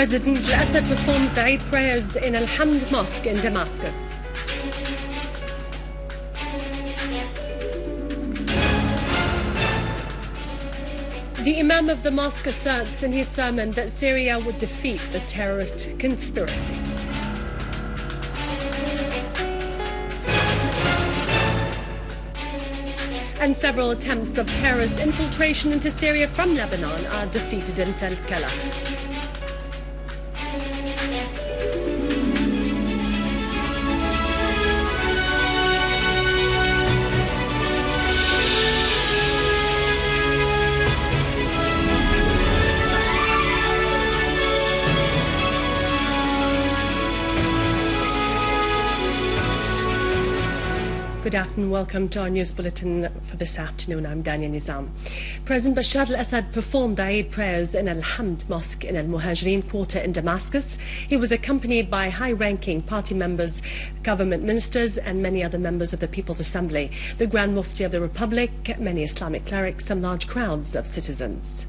President al-Assad performs the Eid prayers in Al-Hamad Mosque in Damascus. The Imam of the mosque asserts in his sermon that Syria would defeat the terrorist conspiracy. And several attempts of terrorist infiltration into Syria from Lebanon are defeated in Al-Hamad. Good afternoon, welcome to our news bulletin for this afternoon. I'm Dania Nizam. President Bashar al-Assad performed the Eid prayers in Al-Hamad Mosque in Mohajirin quarter in Damascus. He was accompanied by high-ranking party members, government ministers and many other members of the People's Assembly, the Grand Mufti of the Republic, many Islamic clerics and large crowds of citizens.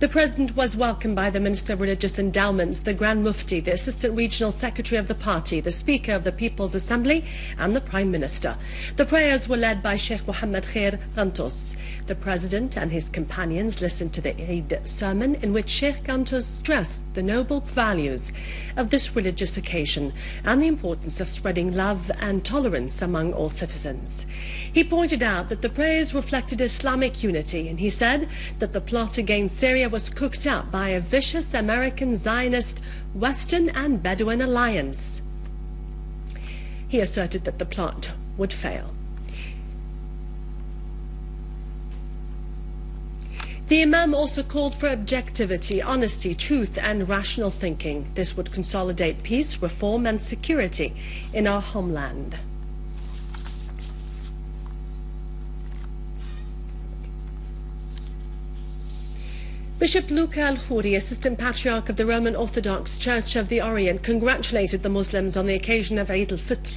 The President was welcomed by the Minister of Religious Endowments, the Grand Mufti, the Assistant Regional Secretary of the party, the Speaker of the People's Assembly and the Prime Minister. The prayers were led by Sheikh Mohammed Khair Gantos. The President and his companions listened to the Eid sermon in which Sheikh Gantos stressed the noble values of this religious occasion and the importance of spreading love and tolerance among all citizens. He pointed out that the prayers reflected Islamic unity, and he said that the plot against Syria was cooked up by a vicious American Zionist Western and Bedouin alliance. He asserted that the plot would fail. The Imam also called for objectivity, honesty, truth and rational thinking. This would consolidate peace, reform and security in our homeland. Bishop Luca Al-Khoury, Assistant Patriarch of the Roman Orthodox Church of the Orient, congratulated the Muslims on the occasion of Eid al-Fitr.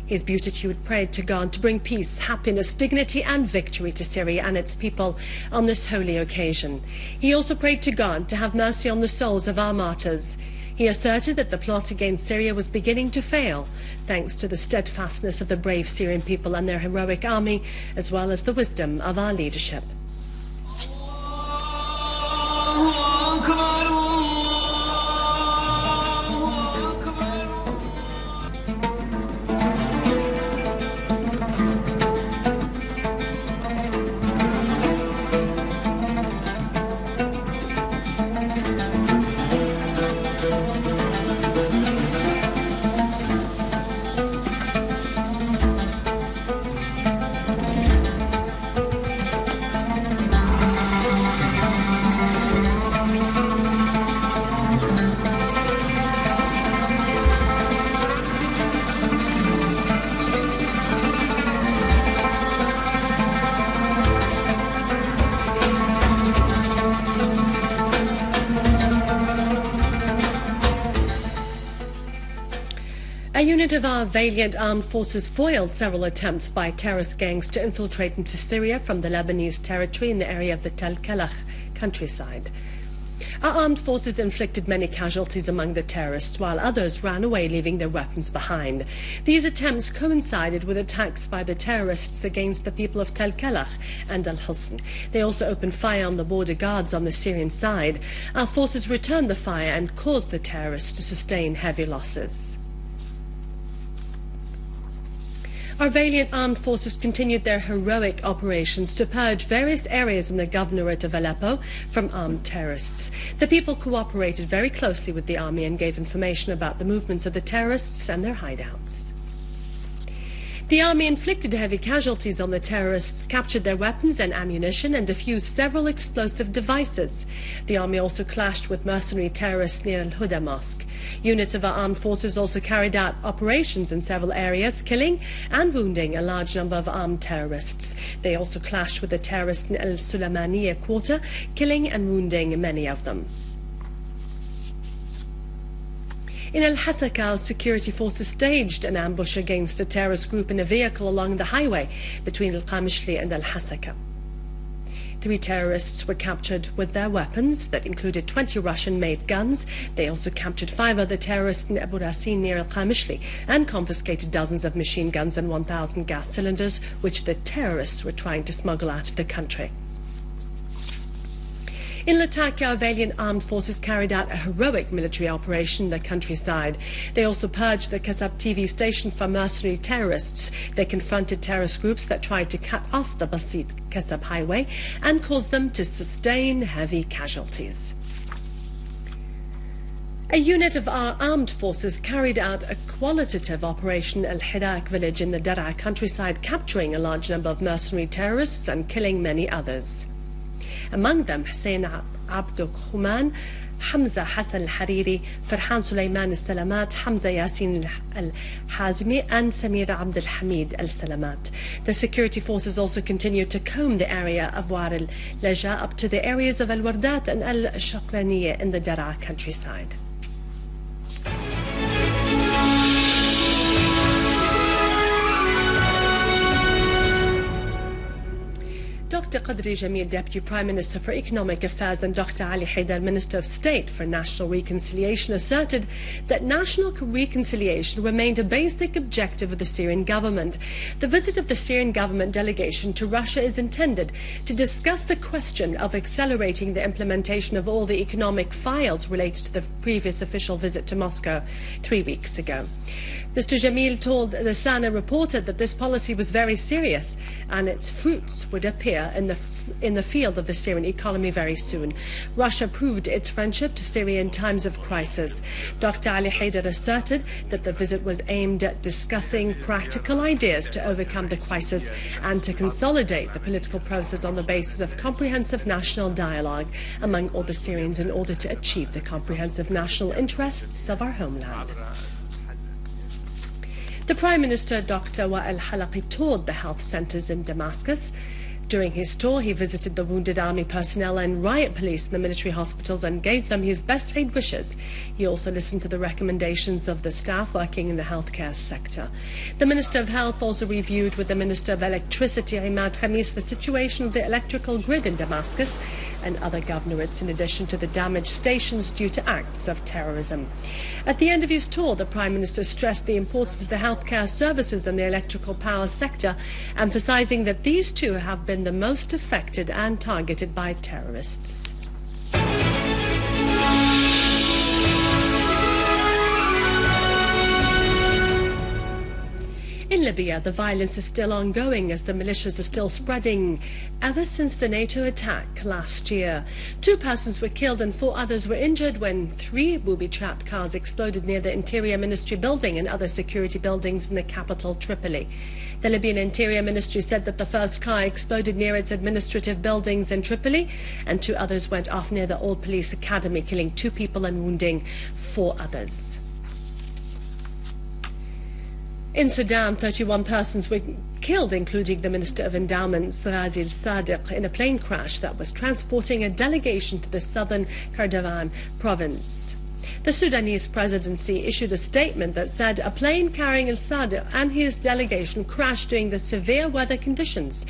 His beatitude prayed to God to bring peace, happiness, dignity and victory to Syria and its people on this holy occasion. He also prayed to God to have mercy on the souls of our martyrs. He asserted that the plot against Syria was beginning to fail, thanks to the steadfastness of the brave Syrian people and their heroic army, as well as the wisdom of our leadership. A unit of our valiant armed forces foiled several attempts by terrorist gangs to infiltrate into Syria from the Lebanese territory in the area of the Al-Hamad countryside. Our armed forces inflicted many casualties among the terrorists, while others ran away leaving their weapons behind. These attempts coincided with attacks by the terrorists against the people of Al-Hamad and Al-Husn. They also opened fire on the border guards on the Syrian side. Our forces returned the fire and caused the terrorists to sustain heavy losses. Our valiant armed forces continued their heroic operations to purge various areas in the governorate of Aleppo from armed terrorists. The people cooperated very closely with the army and gave information about the movements of the terrorists and their hideouts. The army inflicted heavy casualties on the terrorists, captured their weapons and ammunition, and defused several explosive devices. The army also clashed with mercenary terrorists near Al-Hamad Mosque. Units of our armed forces also carried out operations in several areas, killing and wounding a large number of armed terrorists. They also clashed with the terrorists in Al-Sulaimaniya quarter, killing and wounding many of them. In Al-Hasaka, our security forces staged an ambush against a terrorist group in a vehicle along the highway between Al-Qamishli and Al-Hasaka. 3 terrorists were captured with their weapons that included 20 Russian-made guns. They also captured 5 other terrorists in Abu Rasin near Al-Qamishli and confiscated dozens of machine guns and 1,000 gas cylinders, which the terrorists were trying to smuggle out of the country. In Latakia, Valiant armed forces carried out a heroic military operation in the countryside. They also purged the Kasab TV station from mercenary terrorists. They confronted terrorist groups that tried to cut off the Basit Kasab highway and caused them to sustain heavy casualties. A unit of our armed forces carried out a qualitative operation in Al-Hidak village in the Dar'a countryside, capturing a large number of mercenary terrorists and killing many others. Among them, Hussein Abdul Khuman, Hamza Hassan al-Hariri, Farhan Sulaiman al-Salamat, Hamza Yasin al-Hazmi, and Samir Abd al-Hamid al-Salamat. The security forces also continued to comb the area of War al-Laja up to the areas of Al-Wardat and Al-Shaqraniya in the Dar'a countryside. Dr. Qadri Jamil, Deputy Prime Minister for Economic Affairs, and Dr. Ali Haidar, Minister of State for National Reconciliation, asserted that national reconciliation remained a basic objective of the Syrian government. The visit of the Syrian government delegation to Russia is intended to discuss the question of accelerating the implementation of all the economic files related to the previous official visit to Moscow 3 weeks ago. Mr. Jamil told the Sana reporter that this policy was very serious and its fruits would appear in the field of the Syrian economy very soon. Russia proved its friendship to Syria in times of crisis. Dr. Ali Haidar asserted that the visit was aimed at discussing practical ideas to overcome the crisis and to consolidate the political process on the basis of comprehensive national dialogue among all the Syrians in order to achieve the comprehensive national interests of our homeland. The Prime Minister, Dr. Wa'il Halaqi, toured the health centers in Damascus. During his tour, he visited the wounded army personnel and riot police in the military hospitals and gave them his best aid wishes. He also listened to the recommendations of the staff working in the healthcare sector. The Minister of Health also reviewed with the Minister of Electricity, Imad Khamis, the situation of the electrical grid in Damascus and other governorates, in addition to the damaged stations due to acts of terrorism. At the end of his tour, the Prime Minister stressed the importance of the healthcare services and the electrical power sector, emphasizing that these two have been the most affected and targeted by terrorists. In Libya, the violence is still ongoing as the militias are still spreading ever since the NATO attack last year. 2 persons were killed and 4 others were injured when 3 booby-trapped cars exploded near the Interior Ministry building and other security buildings in the capital, Tripoli. The Libyan Interior Ministry said that the first car exploded near its administrative buildings in Tripoli, and 2 others went off near the Old Police Academy, killing 2 people and wounding 4 others. In Sudan, 31 persons were killed, including the Minister of Endowments, Ghazi al-Sadiq, in a plane crash that was transporting a delegation to the southern Kordofan province. The Sudanese presidency issued a statement that said a plane carrying al-Sadiq and his delegation crashed during the severe weather conditions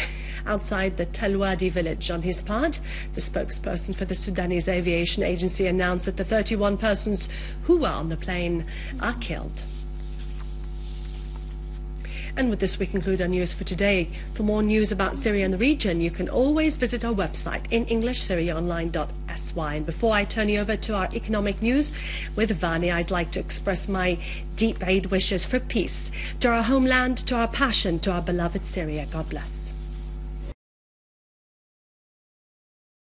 outside the Talwadi village. On his part, the spokesperson for the Sudanese Aviation Agency announced that the 31 persons who were on the plane are killed. And with this, we conclude our news for today. For more news about Syria and the region, you can always visit our website in English, syriaonline.sy. And before I turn you over to our economic news with Vani, I'd like to express my deep Eid wishes for peace to our homeland, to our passion, to our beloved Syria. God bless.